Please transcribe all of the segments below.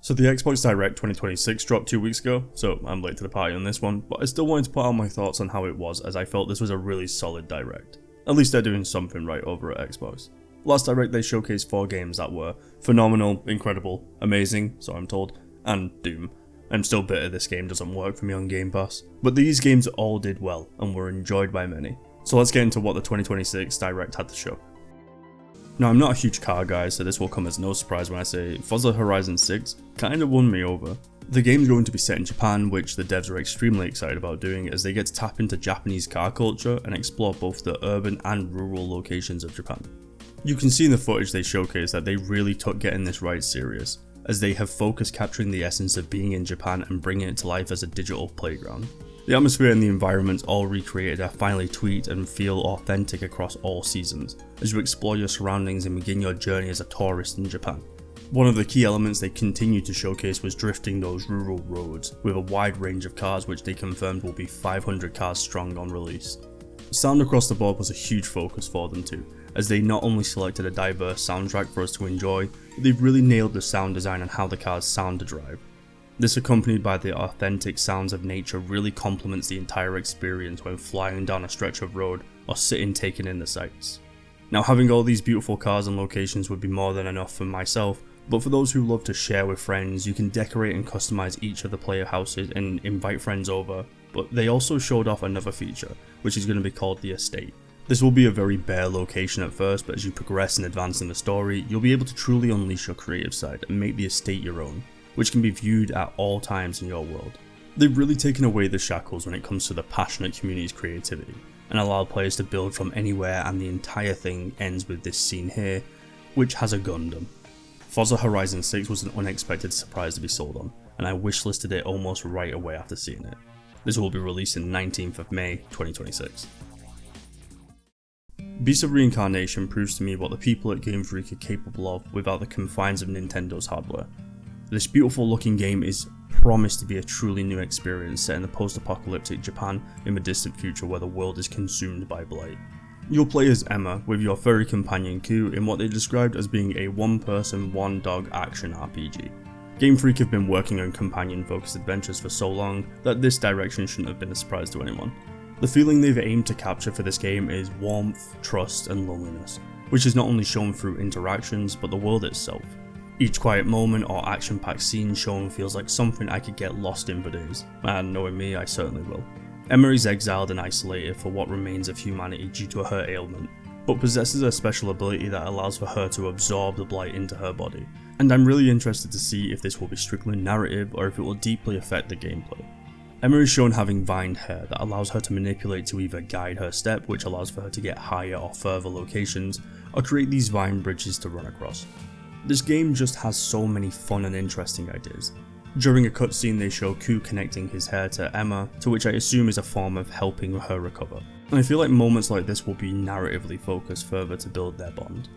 So the Xbox Direct 2026 dropped 2 weeks ago, so I'm late to the party on this one, but I still wanted to put out my thoughts on how it was, as I felt this was a really solid Direct. At least they're doing something right over at Xbox. Last Direct they showcased 4 games that were phenomenal, incredible, amazing, so I'm told, and Doom. I'm still bitter this game doesn't work for me on Game Pass, but these games all did well and were enjoyed by many. So let's get into what the 2026 Direct had to show. Now, I'm not a huge car guy, so this will come as no surprise when I say Forza Horizon 6 kind of won me over. The game's going to be set in Japan, which the devs are extremely excited about doing as they get to tap into Japanese car culture and explore both the urban and rural locations of Japan. You can see in the footage they showcase that they really took getting this right serious, as they have focused capturing the essence of being in Japan and bringing it to life as a digital playground. The atmosphere and the environments all recreated are finally tweaked and feel authentic across all seasons, as you explore your surroundings and begin your journey as a tourist in Japan. One of the key elements they continued to showcase was drifting those rural roads, with a wide range of cars which they confirmed will be 500 cars strong on release. Sound across the board was a huge focus for them too, as they not only selected a diverse soundtrack for us to enjoy, but they've really nailed the sound design and how the cars sound to drive. This, accompanied by the authentic sounds of nature, really complements the entire experience when flying down a stretch of road or sitting taking in the sights. Now, having all these beautiful cars and locations would be more than enough for myself, but for those who love to share with friends, you can decorate and customize each of the player houses and invite friends over, but they also showed off another feature, which is going to be called the Estate. This will be a very bare location at first, but as you progress and advance in the story, you'll be able to truly unleash your creative side and make the estate your own, which can be viewed at all times in your world. They've really taken away the shackles when it comes to the passionate community's creativity, and allowed players to build from anywhere, and the entire thing ends with this scene here, which has a Gundam. Forza Horizon 6 was an unexpected surprise to be sold on, and I wishlisted it almost right away after seeing it. This will be released on 19th of May 2026. Beast of Reincarnation proves to me what the people at Game Freak are capable of without the confines of Nintendo's hardware. This beautiful looking game is promised to be a truly new experience set in the post-apocalyptic Japan in the distant future where the world is consumed by blight. You'll play as Emma with your furry companion Q in what they described as being a one-person, one-dog action RPG. Game Freak have been working on companion-focused adventures for so long that this direction shouldn't have been a surprise to anyone. The feeling they've aimed to capture for this game is warmth, trust and loneliness, which is not only shown through interactions but the world itself. Each quiet moment or action-packed scene shown feels like something I could get lost in for days, and knowing me, I certainly will. Emma is exiled and isolated for what remains of humanity due to her ailment, but possesses a special ability that allows for her to absorb the blight into her body, and I'm really interested to see if this will be strictly narrative or if it will deeply affect the gameplay. Emma is shown having vined hair that allows her to manipulate to either guide her step, which allows for her to get higher or further locations, or create these vine bridges to run across. This game just has so many fun and interesting ideas. During a cutscene they show Q connecting his hair to Emma, to which I assume is a form of helping her recover, and I feel like moments like this will be narratively focused further to build their bond.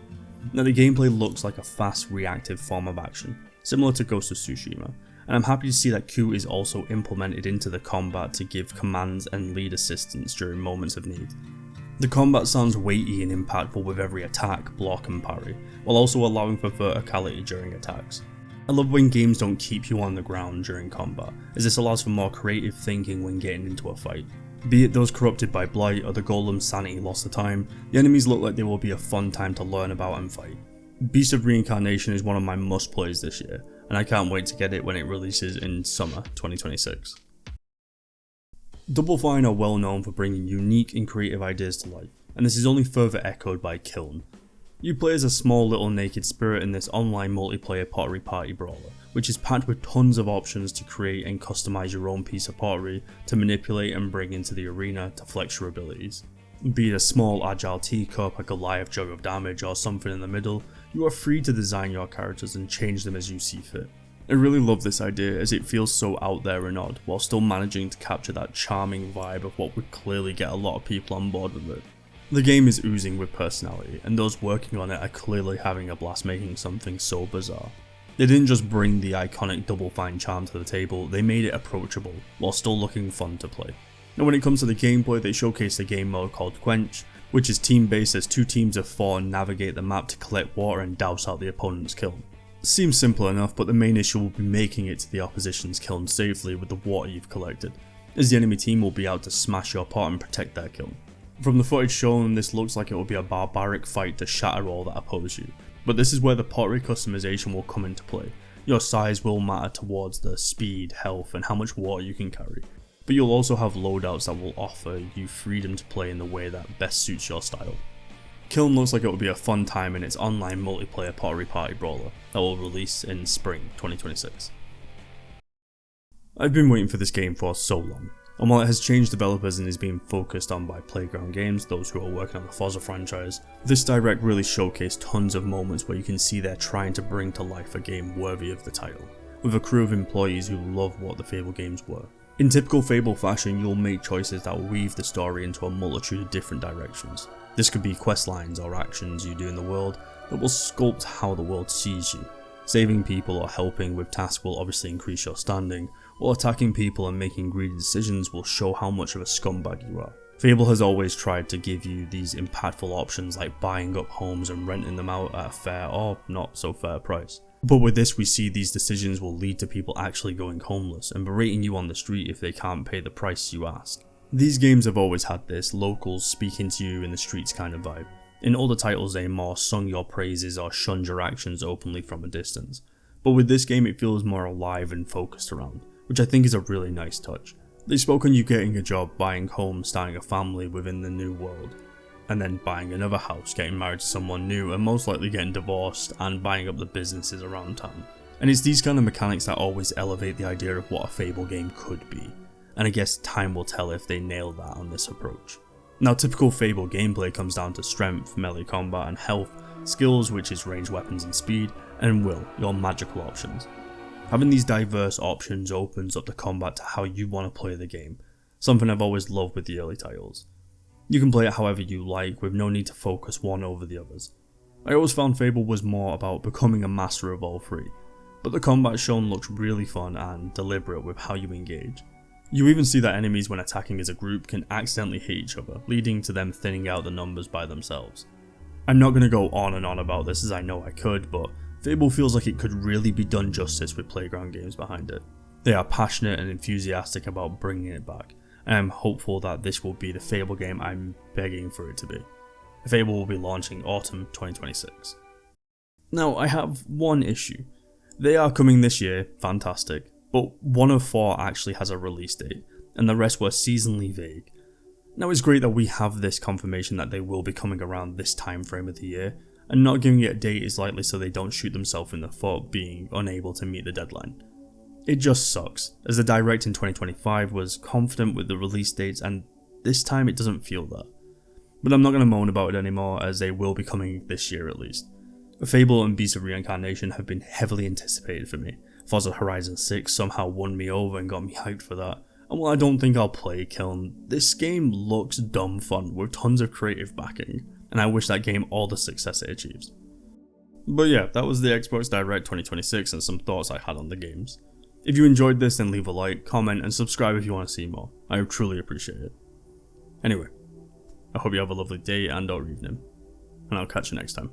Now the gameplay looks like a fast reactive form of action, similar to Ghost of Tsushima, and I'm happy to see that Q is also implemented into the combat to give commands and lead assistance during moments of need. The combat sounds weighty and impactful with every attack, block and parry, while also allowing for verticality during attacks. I love when games don't keep you on the ground during combat, as this allows for more creative thinking when getting into a fight. Be it those corrupted by blight or the golem's sanity lost to time, the enemies look like they will be a fun time to learn about and fight. Beast of Reincarnation is one of my must plays this year, and I can't wait to get it when it releases in summer 2026. Double Fine are well known for bringing unique and creative ideas to life, and this is only further echoed by Kiln. You play as a small little naked spirit in this online multiplayer pottery party brawler, which is packed with tons of options to create and customize your own piece of pottery to manipulate and bring into the arena to flex your abilities. Be it a small agile teacup, a Goliath jug of damage or something in the middle, you are free to design your characters and change them as you see fit. I really love this idea as it feels so out there and odd, while still managing to capture that charming vibe of what would clearly get a lot of people on board with it. The game is oozing with personality, and those working on it are clearly having a blast making something so bizarre. They didn't just bring the iconic Double Fine charm to the table, they made it approachable, while still looking fun to play. Now when it comes to the gameplay, they showcased a game mode called Quench, which is team based as 2 teams of 4 navigate the map to collect water and douse out the opponent's kiln. Seems simple enough, but the main issue will be making it to the opposition's kiln safely with the water you've collected, as the enemy team will be out to smash your pot and protect their kiln. From the footage shown, this looks like it will be a barbaric fight to shatter all that oppose you, but this is where the pottery customization will come into play. Your size will matter towards the speed, health, and how much water you can carry, but you'll also have loadouts that will offer you freedom to play in the way that best suits your style. Kiln looks like it will be a fun time in its online multiplayer pottery party brawler that will release in spring 2026. I've been waiting for this game for so long, and while it has changed developers and is being focused on by Playground Games, those who are working on the Forza franchise, this direct really showcased tons of moments where you can see they're trying to bring to life a game worthy of the title, with a crew of employees who love what the Fable games were. In typical Fable fashion, you'll make choices that will weave the story into a multitude of different directions. This could be quest lines or actions you do in the world that will sculpt how the world sees you. Saving people or helping with tasks will obviously increase your standing, while attacking people and making greedy decisions will show how much of a scumbag you are. Fable has always tried to give you these impactful options like buying up homes and renting them out at a fair or not so fair price. But with this, we see these decisions will lead to people actually going homeless and berating you on the street if they can't pay the price you ask. These games have always had this locals speaking to you in the streets kind of vibe. In older titles they more sung your praises or shunned your actions openly from a distance, but with this game it feels more alive and focused around, which I think is a really nice touch. They spoke on you getting a job, buying home, starting a family within the new world, and then buying another house, getting married to someone new, and most likely getting divorced and buying up the businesses around town. And it's these kind of mechanics that always elevate the idea of what a Fable game could be, and I guess time will tell if they nail that on this approach. Now, typical Fable gameplay comes down to strength, melee combat, and health, skills, which is ranged weapons and speed, and will, your magical options. Having these diverse options opens up the combat to how you want to play the game, something I've always loved with the early titles. You can play it however you like, with no need to focus one over the others. I always found Fable was more about becoming a master of all three, but the combat shown looks really fun and deliberate with how you engage. You even see that enemies when attacking as a group can accidentally hit each other, leading to them thinning out the numbers by themselves. I'm not going to go on and on about this as I know I could, but Fable feels like it could really be done justice with Playground Games behind it. They are passionate and enthusiastic about bringing it back, and I'm hopeful that this will be the Fable game I'm begging for it to be. Fable will be launching autumn 2026. Now, I have one issue. They are coming this year, fantastic, but one of 4 actually has a release date, and the rest were seasonally vague. Now, it's great that we have this confirmation that they will be coming around this time frame of the year, and not giving it a date is likely so they don't shoot themselves in the foot being unable to meet the deadline. It just sucks, as the Direct in 2025 was confident with the release dates, and this time it doesn't feel that. But I'm not going to moan about it anymore, as they will be coming this year at least. Fable and Beast of Reincarnation have been heavily anticipated for me. Forza Horizon 6 somehow won me over and got me hyped for that. And while I don't think I'll play Kiln, this game looks dumb fun with tons of creative backing, and I wish that game all the success it achieves. But yeah, that was the Xbox Direct 2026 and some thoughts I had on the games. If you enjoyed this, then leave a like, comment, and subscribe if you want to see more. I would truly appreciate it. Anyway, I hope you have a lovely day and or evening, and I'll catch you next time.